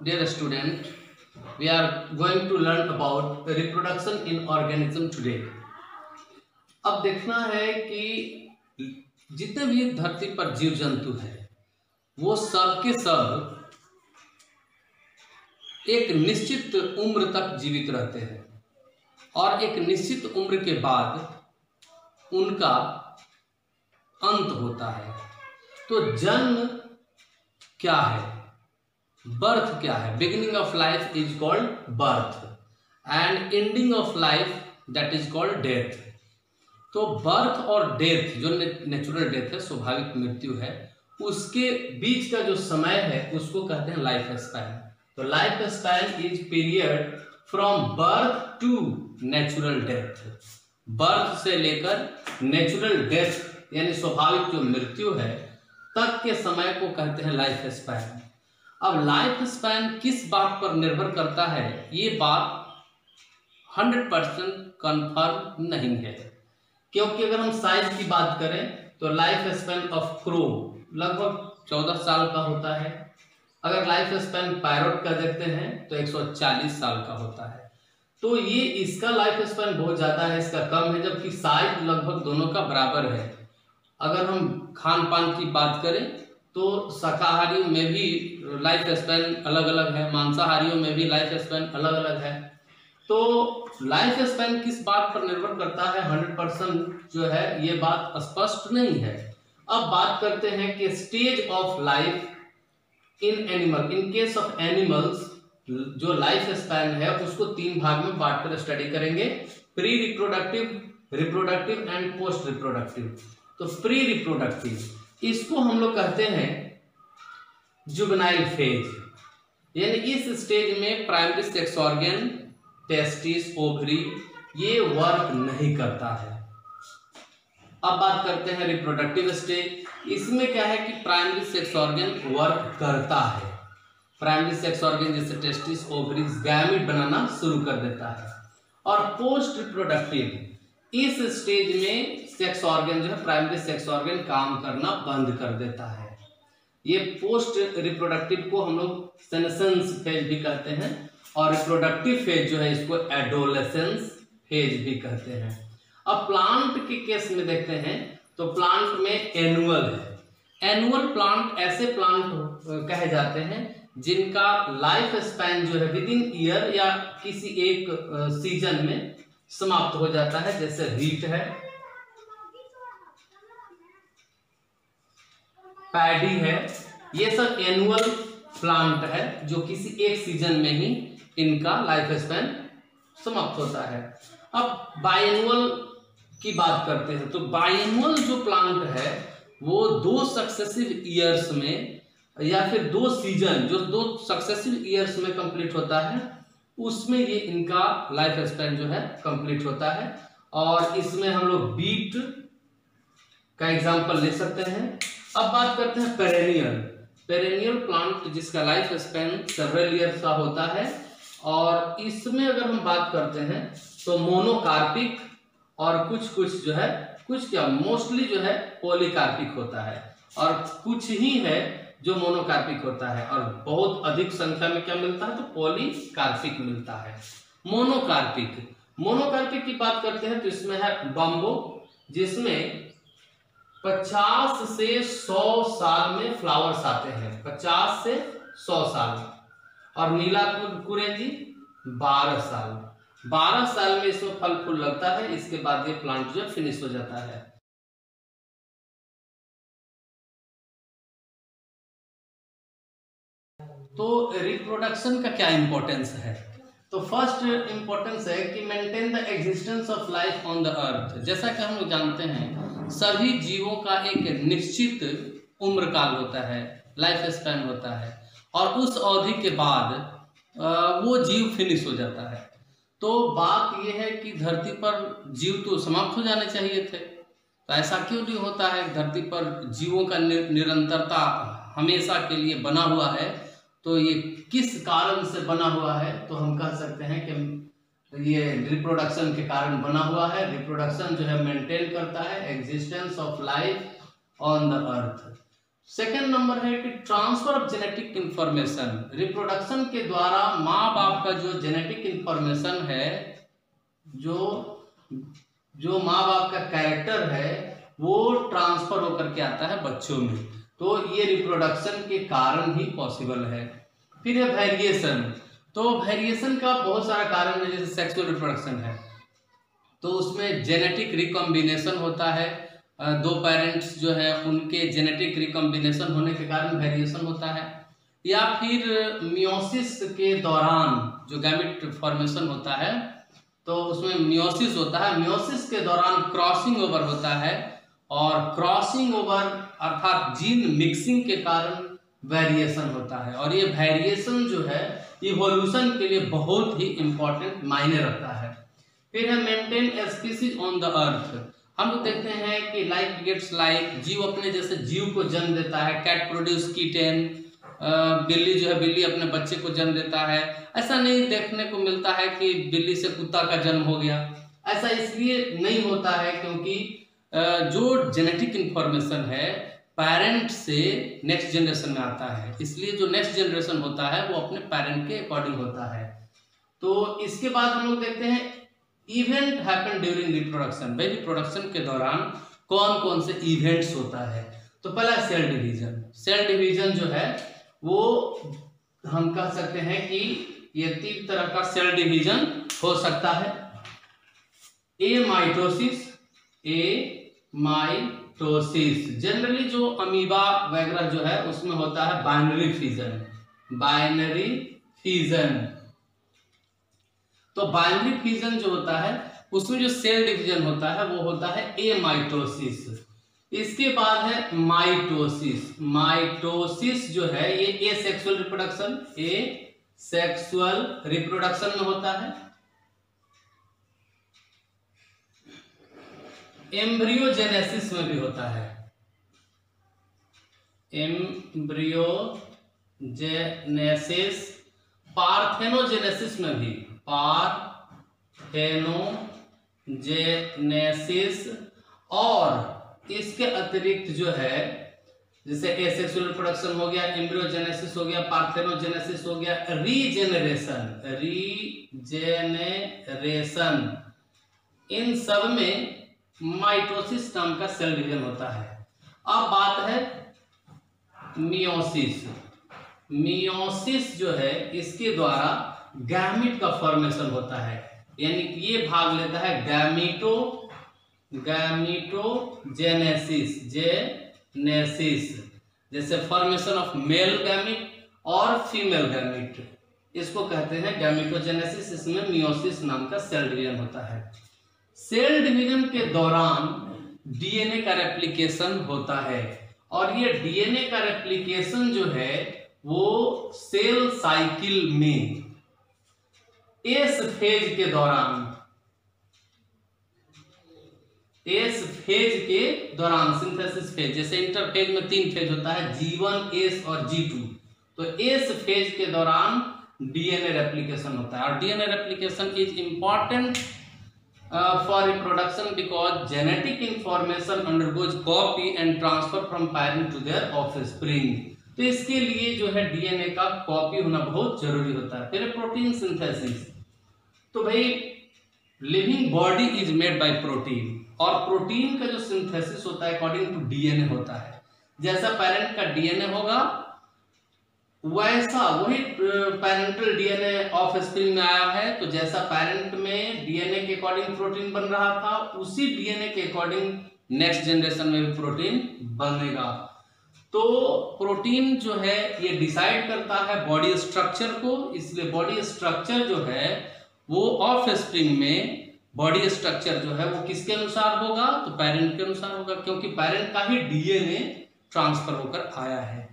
Dear student, we are going to learn about reproduction in organism today. अब देखना है कि जितने भी धरती पर जीव जंतु हैं वो सब के सब एक निश्चित उम्र तक जीवित रहते हैं और एक निश्चित उम्र के बाद उनका अंत होता है। तो जन्म क्या है, बर्थ क्या है? Beginning of life is called birth and ending of life that is called death. तो बर्थ और डेथ जो नेचुरल डेथ है, स्वाभाविक मृत्यु है, उसके बीच का जो समय है उसको कहते हैं लाइफ स्पैन। तो life span is period from birth to natural death. Birth से लेकर नेचुरल डेथ यानी स्वाभाविक जो मृत्यु है तक के समय को कहते हैं लाइफ स्पैन। अब लाइफ स्पैन किस बात पर निर्भर करता है, ये बात 100% कंफर्म नहीं है, क्योंकि अगर हम साइज की बात करें तो लाइफ स्पैन ऑफ क्रो लगभग 14 साल का होता है। अगर लाइफ स्पैन पैरोट का देखते हैं तो 140 साल का होता है। तो ये इसका लाइफ स्पैन बहुत ज़्यादा है, इसका कम है, जबकि साइज लगभग दोनों का बराबर है। अगर हम खान पान की बात करें तो शाकाहारियों में भी लाइफ स्पैन अलग अलग है, मांसाहारियों में भी लाइफ स्पैन अलग अलग है। तो लाइफ स्पैन किस बात पर निर्भर करता है 100% जो है ये बात स्पष्ट नहीं है। अब बात करते हैं कि stage of life in animal. In case of animals जो लाइफ स्पैन है उसको 3 भाग में बांट कर स्टडी करेंगे, pre reproductive, reproductive and post reproductive. तो प्री रिप्रोडक्टिव इसको हम लोग कहते हैं जुवेनाइल फेज, यानी इस स्टेज में primary sex organ, testis, ovary ये वर्क नहीं करता है। अब बात करते हैं रिप्रोडक्टिव स्टेज। इसमें क्या है कि प्राइमरी सेक्स ऑर्गन वर्क करता है। प्राइमरी सेक्स ऑर्गन जैसे टेस्टिस, ओवरीज गैमेट बनाना शुरू कर देता है। और पोस्ट रिप्रोडक्टिव इस स्टेज में सेक्स ऑर्गन जो है, प्राइमरी सेक्स ऑर्गन काम करना बंद कर देता है। ये पोस्ट रिप्रोडक्टिव को हम लोग सेनेसेंस फेज भी कहते हैं और रिप्रोडक्टिव फेज जो है इसको एडोलेसेंस फेज भी कहते हैं। अब प्लांट के केस में देखते हैं तो प्लांट में एनुअल है। एनुअल प्लांट ऐसे प्लांट कहे जाते हैं जिनका लाइफ स्पैन जो है विद इन ईयर या किसी एक सीजन में समाप्त हो जाता है, जैसे रीट है, पैडी है, ये सब एनुअल प्लांट है जो किसी एक सीजन में ही इनका लाइफ स्पैन समाप्त होता है। अब बायएनुअल की बात करते हैं तो बायएनुअल जो प्लांट है वो 2 सक्सेसिव ईयर्स में या फिर 2 सीजन जो 2 सक्सेसिव ईयर्स में कंप्लीट होता है उसमें ये इनका लाइफ स्पैन जो है कंप्लीट होता है। और इसमें हम लोग बीट का एग्जांपल ले सकते हैं। अब बात करते हैं पेरेनियल। पेरेनियल प्लांट जिसका लाइफ स्पैन सेवरल ईयर्स का होता है और इसमें अगर हम बात करते हैं तो मोनोकार्पिक और कुछ जो है, कुछ क्या मोस्टली जो है पॉलीकार्पिक होता है और कुछ ही है जो मोनोकार्पिक होता है और बहुत अधिक संख्या में क्या मिलता है तो पॉलीकार्पिक मिलता है। मोनोकार्पिक की बात करते हैं तो इसमें है बम्बो जिसमें 50 से 100 साल में फ्लावर्स आते हैं, 50 से 100 साल। और नीला कुरेंजी 12 साल, 12 साल में इसमें फल फूल लगता है, इसके बाद ये प्लांट जो फिनिश हो जाता है। तो रिप्रोडक्शन का क्या इंपॉर्टेंस है? तो फर्स्ट इंपॉर्टेंस है कि maintain the existence of life on the earth. जैसा कि हम लोग जानते हैं सभी जीवों का एक निश्चित उम्र काल होता है, लाइफ स्पैन होता है और उस अवधि के बाद वो जीव फिनिश हो जाता है। तो बात यह है कि धरती पर जीव तो समाप्त हो जाने चाहिए थे, तो ऐसा क्यों नहीं होता है? धरती पर जीवों का निरंतरता हमेशा के लिए बना हुआ है, तो ये किस कारण से बना हुआ है? तो हम कह सकते हैं कि ये रिप्रोडक्शन के कारण बना हुआ है। रिप्रोडक्शन जो है मेंटेन करता है existence of life on the earth. Second number है कि transfer of genetic information. Reproduction के द्वारा माँ बाप का जो जेनेटिक इंफॉर्मेशन है, जो माँ बाप का कैरेक्टर है, वो ट्रांसफर होकर के आता है बच्चों में। तो ये रिप्रोडक्शन के कारण ही पॉसिबल है। फिर है वेरिएशन। तो वेरिएशन का बहुत सारा कारण है, जैसे सेक्सुअल रिप्रोडक्शन है तो उसमें जेनेटिक रिकॉम्बिनेशन होता है। दो पेरेंट्स जो है उनके जेनेटिक रिकॉम्बिनेशन होने के कारण वेरिएशन होता है। या फिर मियोसिस के दौरान जो गैमेट फॉर्मेशन होता है तो उसमें मियोसिस होता है। मियोसिस के दौरान क्रॉसिंग ओवर होता है और क्रॉसिंग ओवर अर्थात जीन मिक्सिंग के कारण वेरिएशन होता है। और ये वेरिएशन जो है इवोल्यूशन के लिए बहुत ही इंपॉर्टेंट मायने रखता है। फिर है maintain species on the earth. हम लोग देखते हैं कि लाइक गेट्स लाइक, जीव अपने जैसे जीव को जन्म देता है। कैट प्रोड्यूस कीटेन, बिल्ली जो है बिल्ली अपने बच्चे को जन्म देता है। ऐसा नहीं देखने को मिलता है कि बिल्ली से कुत्ता का जन्म हो गया। ऐसा इसलिए नहीं होता है क्योंकि जो जेनेटिक इंफॉर्मेशन है पेरेंट से नेक्स्ट जनरेशन में आता है, इसलिए जो नेक्स्ट जनरेशन होता है वो अपने पेरेंट के अकॉर्डिंग होता है। तो इसके बाद हम लोग देखते हैं इवेंट हैपन ड्यूरिंग रिप्रोडक्शन। भाई रिप्रोडक्शन के दौरान कौन कौन से इवेंट्स होता है। तो पहला सेल डिवीजन। सेल डिवीजन जो है वो हम कह सकते हैं कि ये 3 तरह का सेल डिवीजन हो सकता है। ए माइटोसिस। जनरली जो अमीबा वगैरह जो है उसमें होता है बाइनरी फिजन। तो बाइनरी फिजन जो होता है उसमें जो सेल डिवीजन होता है वो होता है ए माइटोसिस। इसके बाद है माइटोसिस। माइटोसिस जो है ये एसेक्सुअल रिप्रोडक्शन में होता है। एम्ब्रियोजेनेसिस में भी होता है। एम्ब्रियोजेनेसिस, पार्थेनोजेनेसिस में भी, पार्थेनोजेनेसिस। और इसके अतिरिक्त जो है जैसे एसेक्सुअल रिप्रोडक्शन हो गया, एम्ब्रियोजेनेसिस हो गया, पार्थेनोजेनेसिस हो गया, रीजेनरेशन, इन सब में माइटोसिस नाम का सेल डिवीजन होता है। अब बात है मियोसिस। मियोसिस जो है इसके द्वारा गैमीट का फॉर्मेशन होता है, यानी कि ये भाग लेता है गैमीटोजेनेसिस, जैसे फॉर्मेशन ऑफ मेल गैमीट और फीमेल गैमीट, इसको कहते हैं गैमीटोजेनेसिस। इसमें मियोसिस नाम का सेल डिवीजन होता है। सेल डिवीजन के दौरान डीएनए का रेप्लिकेशन होता है और ये डीएनए का रेप्लिकेशन जो है वो सेल साइकिल में एस फेज के दौरान सिंथेसिस फेज, जैसे इंटरफेज में 3 फेज होता है, G1, S और G2। तो एस फेज के दौरान डीएनए रेप्लिकेशन होता है और DNA replication is important for reproduction because genetic information undergoes copy and transfer from parent to their offspring। तो इसके लिए जो है डीएनए का कॉपी होना बहुत जरूरी होता है। फिर प्रोटीन सिंथेसिस। तो भाई living body is made by protein और प्रोटीन का जो सिंथेसिस होता है अकॉर्डिंग टू डीएनए होता है। जैसा पेरेंट का डीएनए होगा वैसा वही पेरेंटल डीएनए ऑफ स्प्रिंग में आया है। तो जैसा पेरेंट में डीएनए के अकॉर्डिंग प्रोटीन बन रहा था उसी डीएनए के अकॉर्डिंग नेक्स्ट जनरेशन में भी प्रोटीन बनेगा। तो प्रोटीन जो है ये डिसाइड करता है बॉडी स्ट्रक्चर को, इसलिए बॉडी स्ट्रक्चर जो है वो ऑफ स्प्रिंग में बॉडी स्ट्रक्चर जो है वो किसके अनुसार होगा, तो पेरेंट के अनुसार होगा, क्योंकि पेरेंट का ही डीएनए ट्रांसफर होकर आया है।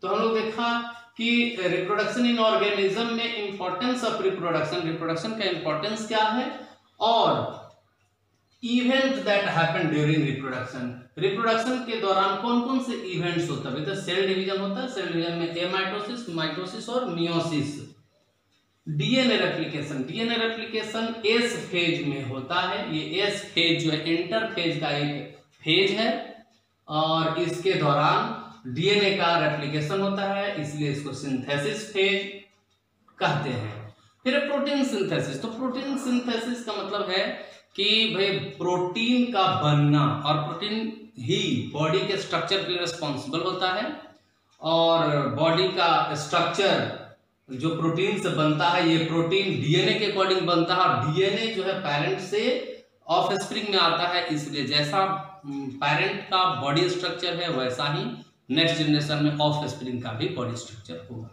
तो हम लोग देखा कि रिप्रोडक्शन इन ऑर्गेनिज्म में इंपॉर्टेंस ऑफ रिप्रोडक्शन का इंपॉर्टेंस क्या है और event that happen during reproduction के दौरान कौन कौन से इवेंट्स होता है। तो सेल डिवीजन होता है, सेल डिवीजन में एमाइटोसिस, माइटोसिस और meiosis. DNA replication S phase में होता है। ये एस फेज जो है इंटरफेज का एक फेज है और इसके दौरान डीएनए का रेप्लिकेशन होता है, इसलिए इसको सिंथेसिस फेज कहते हैं। फिर प्रोटीन सिंथेसिस। तो प्रोटीन सिंथेसिस का मतलब है कि भाई प्रोटीन का बनना, और प्रोटीन ही बॉडी के स्ट्रक्चर के लिए रिस्पॉन्सिबल होता है, और बॉडी का स्ट्रक्चर जो प्रोटीन से बनता है ये प्रोटीन डीएनए के अकॉर्डिंग बनता है, और डीएनए जो है पेरेंट से ऑफ स्प्रिंग में आता है, इसलिए जैसा पेरेंट का बॉडी स्ट्रक्चर है वैसा ही नेक्स्ट जनरेशन में ऑफ स्प्रिंग का भी बॉडी स्ट्रक्चर होगा।